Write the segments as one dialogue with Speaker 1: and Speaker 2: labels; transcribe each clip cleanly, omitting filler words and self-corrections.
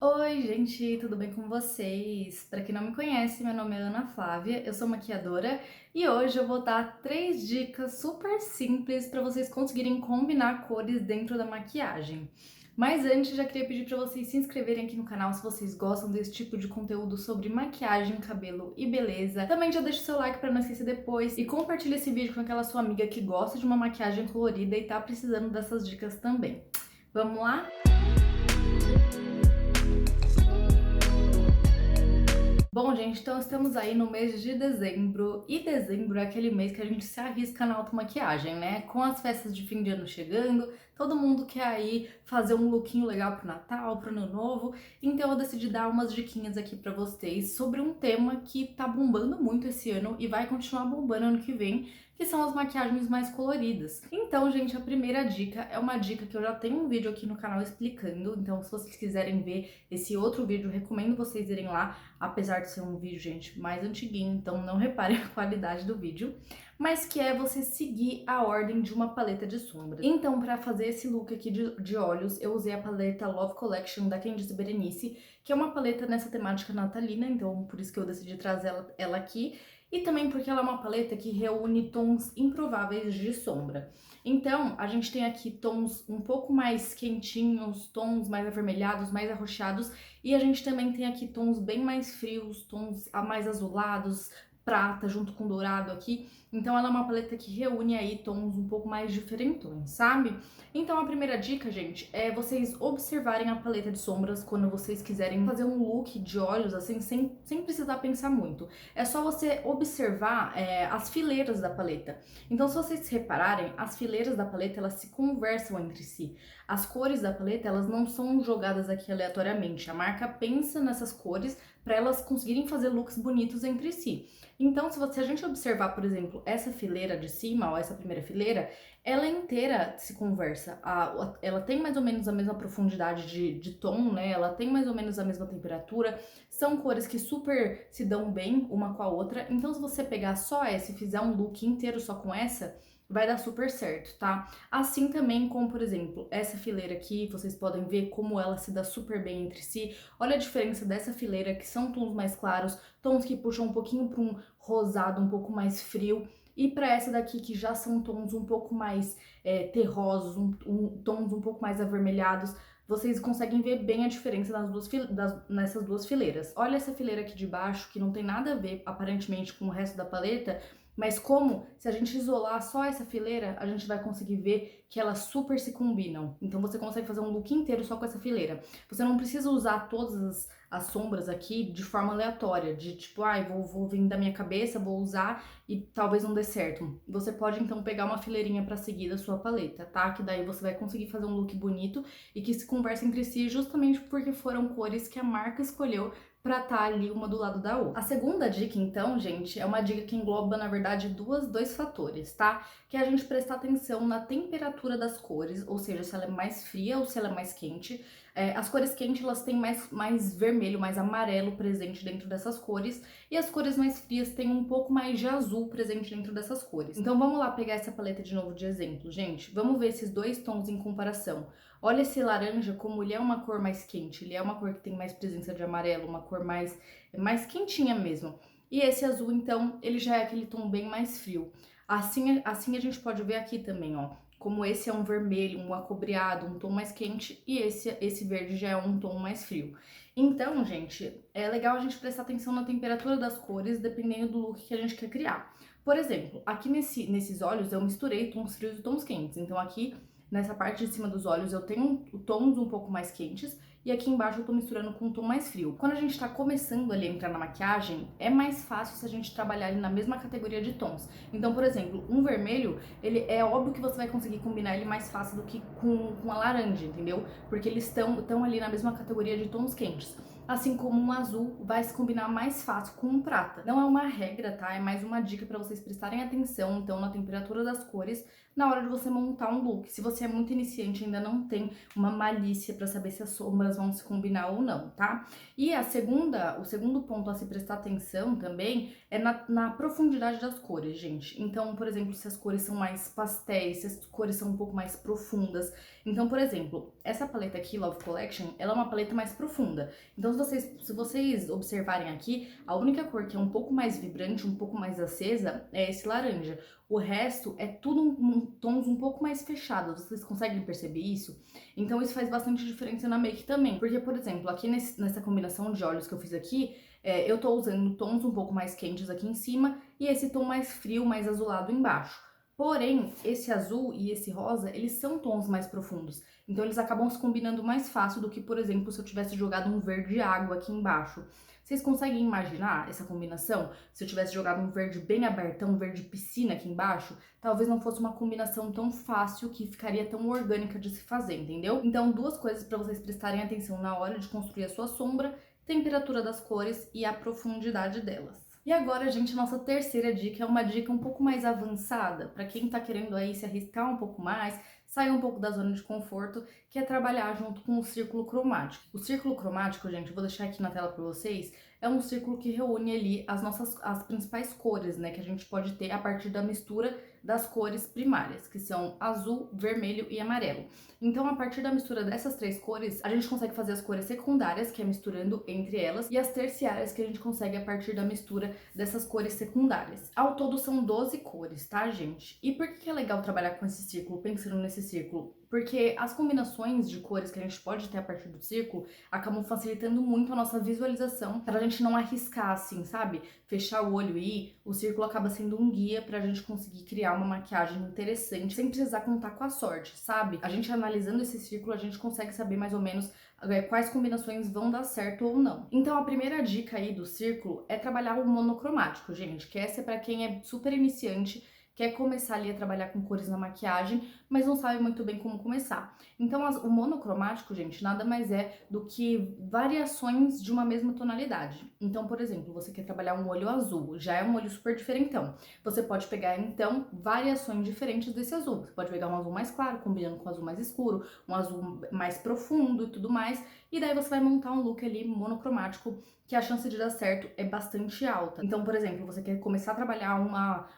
Speaker 1: Oi, gente, tudo bem com vocês? Para quem não me conhece, meu nome é Ana Flávia, eu sou maquiadora e hoje eu vou dar 3 dicas super simples para vocês conseguirem combinar cores dentro da maquiagem. Mas antes, já queria pedir para vocês se inscreverem aqui no canal se vocês gostam desse tipo de conteúdo sobre maquiagem, cabelo e beleza. Também já deixa o seu like para não esquecer depois e compartilha esse vídeo com aquela sua amiga que gosta de uma maquiagem colorida e tá precisando dessas dicas também. Vamos lá? Bom, gente, então estamos aí no mês de dezembro, e dezembro é aquele mês que a gente se arrisca na automaquiagem, né? Com as festas de fim de ano chegando, todo mundo quer aí fazer um lookinho legal pro Natal, pro Ano Novo, então eu decidi dar umas diquinhas aqui pra vocês sobre um tema que tá bombando muito esse ano e vai continuar bombando ano que vem, que são as maquiagens mais coloridas. Então, gente, a primeira dica é uma dica que eu já tenho um vídeo aqui no canal explicando, então se vocês quiserem ver esse outro vídeo, recomendo vocês irem lá, apesar de ser um vídeo, gente, mais antiguinho, então não reparem a qualidade do vídeo, mas que é você seguir a ordem de uma paleta de sombras. Então, para fazer esse look aqui de olhos, eu usei a paleta Love Collection da Candice Berenice, que é uma paleta nessa temática natalina, então por isso que eu decidi trazer ela aqui, e também porque ela é uma paleta que reúne tons improváveis de sombra. Então, a gente tem aqui tons um pouco mais quentinhos, tons mais avermelhados, mais arroxeados, e a gente também tem aqui tons bem mais frios, tons mais azulados, prata junto com dourado aqui. Então ela é uma paleta que reúne aí tons um pouco mais diferentões, sabe? Então a primeira dica, gente, é vocês observarem a paleta de sombras quando vocês quiserem fazer um look de olhos, assim, sem precisar pensar muito. É só você observar as fileiras da paleta. Então, se vocês repararem, as fileiras da paleta, elas se conversam entre si. As cores da paleta, elas não são jogadas aqui aleatoriamente. A marca pensa nessas cores para elas conseguirem fazer looks bonitos entre si. Então, se a gente observar, por exemplo, essa fileira de cima, ou essa primeira fileira, ela inteira se conversa. Ela tem mais ou menos a mesma profundidade de tom, né? Ela tem mais ou menos a mesma temperatura. São cores que super se dão bem uma com a outra. Então, se você pegar só essa e fizer um look inteiro só com essa, vai dar super certo, tá? Assim também como, por exemplo, essa fileira aqui, vocês podem ver como ela se dá super bem entre si. Olha a diferença dessa fileira, que são tons mais claros, tons que puxam um pouquinho para um rosado um pouco mais frio, e para essa daqui que já são tons um pouco mais terrosos, tons um pouco mais avermelhados. Vocês conseguem ver bem a diferença nessas duas fileiras. Olha essa fileira aqui de baixo, que não tem nada a ver aparentemente com o resto da paleta, mas como, se a gente isolar só essa fileira, a gente vai conseguir ver que elas super se combinam. Então você consegue fazer um look inteiro só com essa fileira. Você não precisa usar todas as sombras aqui de forma aleatória, de tipo, vou vir da minha cabeça, vou usar e talvez não dê certo. Você pode então pegar uma fileirinha pra seguir da sua paleta, tá? Que daí você vai conseguir fazer um look bonito e que se conversa entre si justamente porque foram cores que a marca escolheu pra estar ali uma do lado da outra. A segunda dica, então, gente, é uma dica que engloba, na verdade, dois fatores, tá? Que é a gente prestar atenção na temperatura das cores, ou seja, se ela é mais fria ou se ela é mais quente. As cores quentes, elas têm mais vermelho, mais amarelo presente dentro dessas cores, e as cores mais frias têm um pouco mais de azul presente dentro dessas cores. Então vamos lá pegar essa paleta de novo de exemplo, gente. Vamos ver esses dois tons em comparação. Olha esse laranja, como ele é uma cor mais quente, ele é uma cor que tem mais presença de amarelo, uma cor mais quentinha mesmo. E esse azul, então, ele já é aquele tom bem mais frio. Assim a gente pode ver aqui também, ó, como esse é um vermelho, um acobreado, um tom mais quente, e esse verde já é um tom mais frio. Então, gente, é legal a gente prestar atenção na temperatura das cores, dependendo do look que a gente quer criar. Por exemplo, aqui nesses olhos eu misturei tons frios e tons quentes, então aqui nessa parte de cima dos olhos eu tenho tons um pouco mais quentes e aqui embaixo eu tô misturando com um tom mais frio. Quando a gente tá começando ali a entrar na maquiagem, é mais fácil se a gente trabalhar ali na mesma categoria de tons. Então, por exemplo, um vermelho, ele é óbvio que você vai conseguir combinar ele mais fácil do que com a laranja, entendeu? Porque eles estão ali na mesma categoria de tons quentes. assim como um azul vai se combinar mais fácil com um prata. Não é uma regra, tá? É mais uma dica para vocês prestarem atenção, então, na temperatura das cores na hora de você montar um look. Se você é muito iniciante e ainda não tem uma malícia para saber se as sombras vão se combinar ou não, tá? E o segundo ponto a se prestar atenção também é na profundidade das cores, gente. Então, por exemplo, se as cores são mais pastéis, se as cores são um pouco mais profundas. Então, por exemplo, essa paleta aqui, Love Collection, ela é uma paleta mais profunda. Então, se vocês observarem aqui, a única cor que é um pouco mais vibrante, um pouco mais acesa, é esse laranja. O resto é tudo tons um pouco mais fechados. Vocês conseguem perceber isso? Então, isso faz bastante diferença na make também. Porque, por exemplo, aqui nessa combinação de olhos que eu fiz aqui, eu tô usando tons um pouco mais quentes aqui em cima e esse tom mais frio, mais azulado embaixo. Porém, esse azul e esse rosa, eles são tons mais profundos. Então, eles acabam se combinando mais fácil do que, por exemplo, se eu tivesse jogado um verde água aqui embaixo. Vocês conseguem imaginar essa combinação? Se eu tivesse jogado um verde bem abertão, um verde piscina aqui embaixo, talvez não fosse uma combinação tão fácil que ficaria tão orgânica de se fazer, entendeu? Então, duas coisas para vocês prestarem atenção na hora de construir a sua sombra: temperatura das cores e a profundidade delas. E agora, gente, nossa terceira dica é uma dica um pouco mais avançada, para quem tá querendo aí se arriscar um pouco mais, sair um pouco da zona de conforto, que é trabalhar junto com o círculo cromático. O círculo cromático, gente, eu vou deixar aqui na tela para vocês, é um círculo que reúne ali as principais cores, né, que a gente pode ter a partir da mistura das cores primárias, que são azul, vermelho e amarelo. Então, a partir da mistura dessas três cores, a gente consegue fazer as cores secundárias, que é misturando entre elas, e as terciárias, que a gente consegue a partir da mistura dessas cores secundárias. Ao todo são 12 cores, tá, gente? E por que é legal trabalhar com esse círculo, pensando nesse círculo? Porque as combinações de cores que a gente pode ter a partir do círculo acabam facilitando muito a nossa visualização, pra gente não arriscar, assim, sabe? Fechar o olho e ir, o círculo acaba sendo um guia pra gente conseguir criar uma maquiagem interessante, sem precisar contar com a sorte, sabe? A gente analisando esse círculo, a gente consegue saber mais ou menos quais combinações vão dar certo ou não. Então, a primeira dica aí do círculo é trabalhar o monocromático, gente, que essa é pra quem é super iniciante, quer começar ali a trabalhar com cores na maquiagem, mas não sabe muito bem como começar. Então, o monocromático, gente, nada mais é do que variações de uma mesma tonalidade. Então, por exemplo, você quer trabalhar um olho azul, já é um olho super diferentão. Você pode pegar, então, variações diferentes desse azul. Você pode pegar um azul mais claro, combinando com um azul mais escuro, um azul mais profundo e tudo mais. E daí você vai montar um look ali monocromático, que a chance de dar certo é bastante alta. Então, por exemplo, você quer começar a trabalhar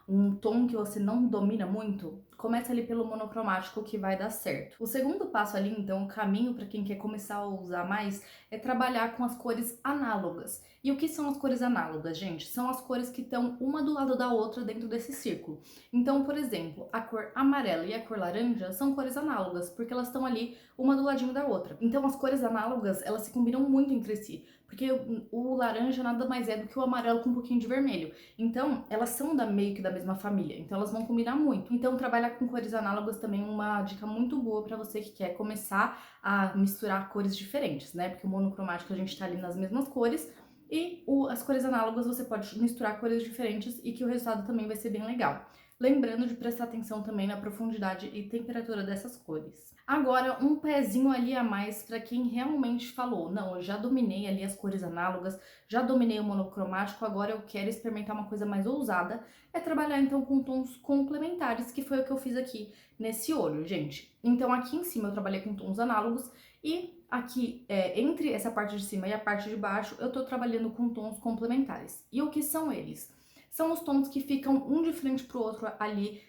Speaker 1: um tom que você não domina muito, começa ali pelo monocromático que vai dar certo. O segundo passo ali, então, o caminho para quem quer começar a usar mais, é trabalhar com as cores análogas. E o que são as cores análogas, gente? São as cores que estão uma do lado da outra dentro desse círculo. Então, por exemplo, a cor amarela e a cor laranja são cores análogas, porque elas estão ali uma do ladinho da outra. Então, as cores análogas, elas se combinam muito entre si, porque o laranja nada mais é do que o amarelo com um pouquinho de vermelho. Então, elas são meio que da mesma família, então elas vão combinar muito. Então, trabalhar com cores análogas também é uma dica muito boa para você que quer começar a misturar cores diferentes, né? Porque o monocromático a gente tá ali nas mesmas cores, e as cores análogas você pode misturar cores diferentes e que o resultado também vai ser bem legal. Lembrando de prestar atenção também na profundidade e temperatura dessas cores. Agora, um pezinho ali a mais para quem realmente falou: não, eu já dominei ali as cores análogas, já dominei o monocromático, agora eu quero experimentar uma coisa mais ousada, é trabalhar então com tons complementares, que foi o que eu fiz aqui nesse olho, gente. Então aqui em cima eu trabalhei com tons análogos e aqui, entre essa parte de cima e a parte de baixo, eu tô trabalhando com tons complementares. E o que são eles? São os tons que ficam um de frente pro outro ali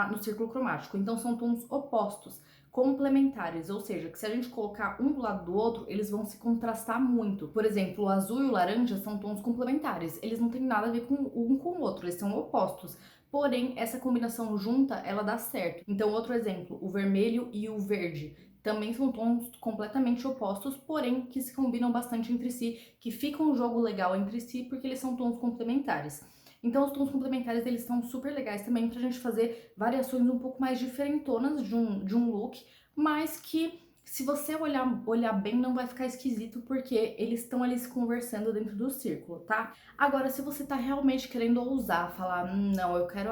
Speaker 1: no círculo cromático. Então são tons opostos, complementares, ou seja, que se a gente colocar um do lado do outro, eles vão se contrastar muito. Por exemplo, o azul e o laranja são tons complementares, eles não têm nada a ver com um com o outro, eles são opostos. Porém, essa combinação junta, ela dá certo. Então, outro exemplo, o vermelho e o verde. Também são tons completamente opostos, porém que se combinam bastante entre si, que ficam um jogo legal entre si, porque eles são tons complementares. Então, os tons complementares, eles são super legais também pra gente fazer variações um pouco mais diferentonas de um look, mas que Se você olhar bem, não vai ficar esquisito, porque eles estão ali se conversando dentro do círculo, tá? Agora, se você tá realmente querendo ousar, falar, não, eu quero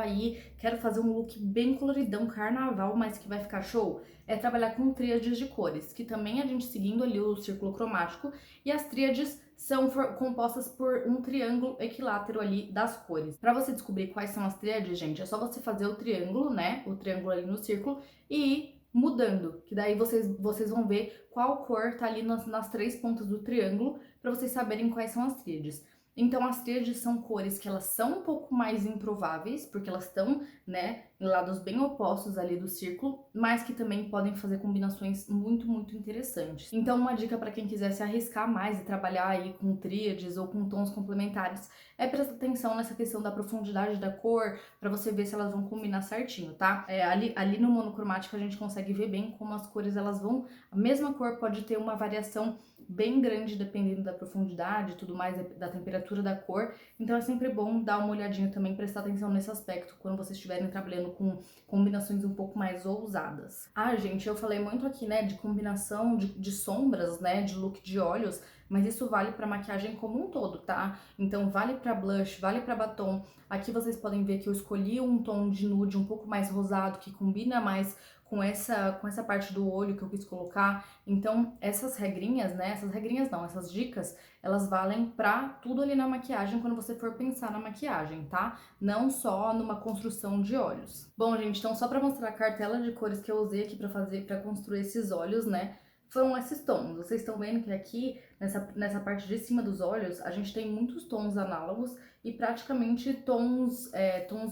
Speaker 1: quero fazer um look bem coloridão, carnaval, mas que vai ficar show, é trabalhar com tríades de cores, que também a gente seguindo ali o círculo cromático, e as tríades são compostas por um triângulo equilátero ali das cores. Para você descobrir quais são as tríades, gente, é só você fazer o triângulo, né? O triângulo ali no círculo e ir mudando, que daí vocês vão ver qual cor tá ali nas três pontas do triângulo, para vocês saberem quais são as tríades. Então, as tríades são cores que elas são um pouco mais improváveis, porque elas estão, né, em lados bem opostos ali do círculo, mas que também podem fazer combinações muito, muito interessantes. Então, uma dica para quem quiser se arriscar mais e trabalhar aí com tríades ou com tons complementares é prestar atenção nessa questão da profundidade da cor, para você ver se elas vão combinar certinho, tá? Ali no monocromático a gente consegue ver bem como as cores elas vão. A mesma cor pode ter uma variação bem grande dependendo da profundidade e tudo mais, da temperatura da cor. Então é sempre bom dar uma olhadinha também, prestar atenção nesse aspecto quando vocês estiverem trabalhando com combinações um pouco mais ousadas. Ah, gente, eu falei muito aqui, né, de combinação de sombras, né, de look de olhos, mas isso vale para maquiagem como um todo, tá? Então vale para blush, vale para batom. Aqui vocês podem ver que eu escolhi um tom de nude um pouco mais rosado, que combina mais com essa parte do olho que eu quis colocar. Então, essas regrinhas, né? Essas regrinhas não, essas dicas, elas valem pra tudo ali na maquiagem quando você for pensar na maquiagem, tá? Não só numa construção de olhos. Bom, gente, então só pra mostrar a cartela de cores que eu usei aqui pra construir esses olhos, né? Foram esses tons. Vocês estão vendo que aqui, nessa parte de cima dos olhos, a gente tem muitos tons análogos e praticamente tons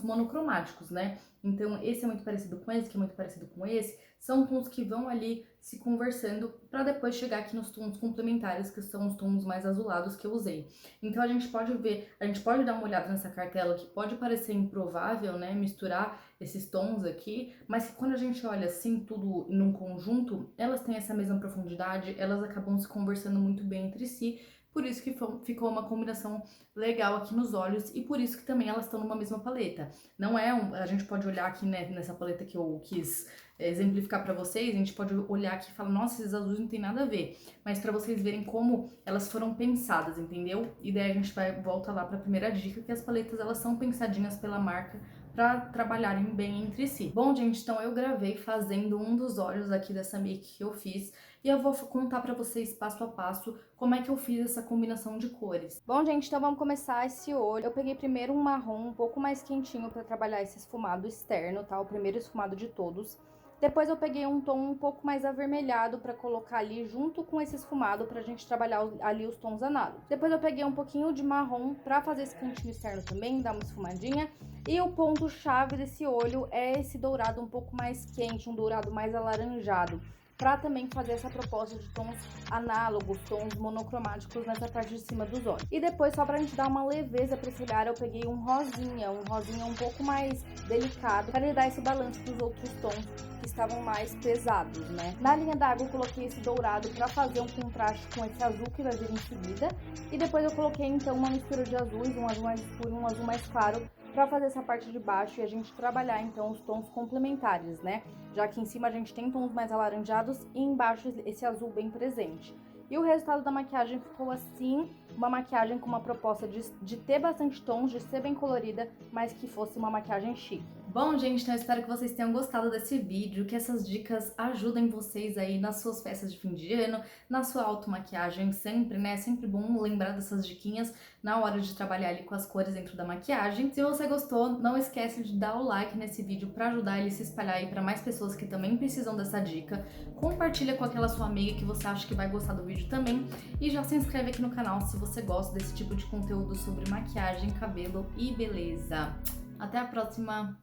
Speaker 1: monocromáticos, né? Então, esse é muito parecido com esse, que é muito parecido com esse. São tons que vão ali se conversando para depois chegar aqui nos tons complementares, que são os tons mais azulados que eu usei. Então, a gente pode ver, a gente pode dar uma olhada nessa cartela, que pode parecer improvável, né? Misturar esses tons aqui, mas que quando a gente olha assim tudo num conjunto, elas têm essa mesma profundidade, elas acabam se conversando muito bem entre si, por isso que ficou uma combinação legal aqui nos olhos e por isso que também elas estão numa mesma paleta. Não é a gente pode olhar aqui, né, nessa paleta que eu quis exemplificar pra vocês, a gente pode olhar aqui e falar, nossa, esses azuis não tem nada a ver, mas pra vocês verem como elas foram pensadas, entendeu? E daí a gente volta lá pra primeira dica, que as paletas elas são pensadinhas pela marca para trabalharem bem entre si. Bom, gente, então eu gravei fazendo um dos olhos aqui dessa make que eu fiz e eu vou contar para vocês passo a passo como é que eu fiz essa combinação de cores. Bom, gente, então vamos começar esse olho. Eu peguei primeiro um marrom um pouco mais quentinho para trabalhar esse esfumado externo, tá? O primeiro esfumado de todos. Depois eu peguei um tom um pouco mais avermelhado para colocar ali junto com esse esfumado pra gente trabalhar ali os tons análogos. Depois eu peguei um pouquinho de marrom para fazer esse cantinho externo também, dar uma esfumadinha. E o ponto chave desse olho é esse dourado um pouco mais quente, um dourado mais alaranjado, para também fazer essa proposta de tons análogos, tons monocromáticos nessa parte de cima dos olhos. E depois, só pra gente dar uma leveza pra esse olhar, eu peguei um rosinha um pouco mais delicado, para ele dar esse balanço pros outros tons que estavam mais pesados, né? Na linha d'água eu coloquei esse dourado para fazer um contraste com esse azul que vai vir em seguida. E depois eu coloquei então uma mistura de azuis, um azul mais escuro e um azul mais claro, para fazer essa parte de baixo e a gente trabalhar então os tons complementares, né? Já que em cima a gente tem tons mais alaranjados e embaixo esse azul bem presente. E o resultado da maquiagem ficou assim, uma maquiagem com uma proposta de ter bastante tons, de ser bem colorida, mas que fosse uma maquiagem chique. Bom, gente, então eu espero que vocês tenham gostado desse vídeo, que essas dicas ajudem vocês aí nas suas festas de fim de ano, na sua automaquiagem sempre, né? É sempre bom lembrar dessas diquinhas na hora de trabalhar ali com as cores dentro da maquiagem. Se você gostou, não esquece de dar o like nesse vídeo para ajudar ele a se espalhar aí para mais pessoas que também precisam dessa dica. Compartilha com aquela sua amiga que você acha que vai gostar do vídeo também. E já se inscreve aqui no canal se você gosta desse tipo de conteúdo sobre maquiagem, cabelo e beleza. Até a próxima!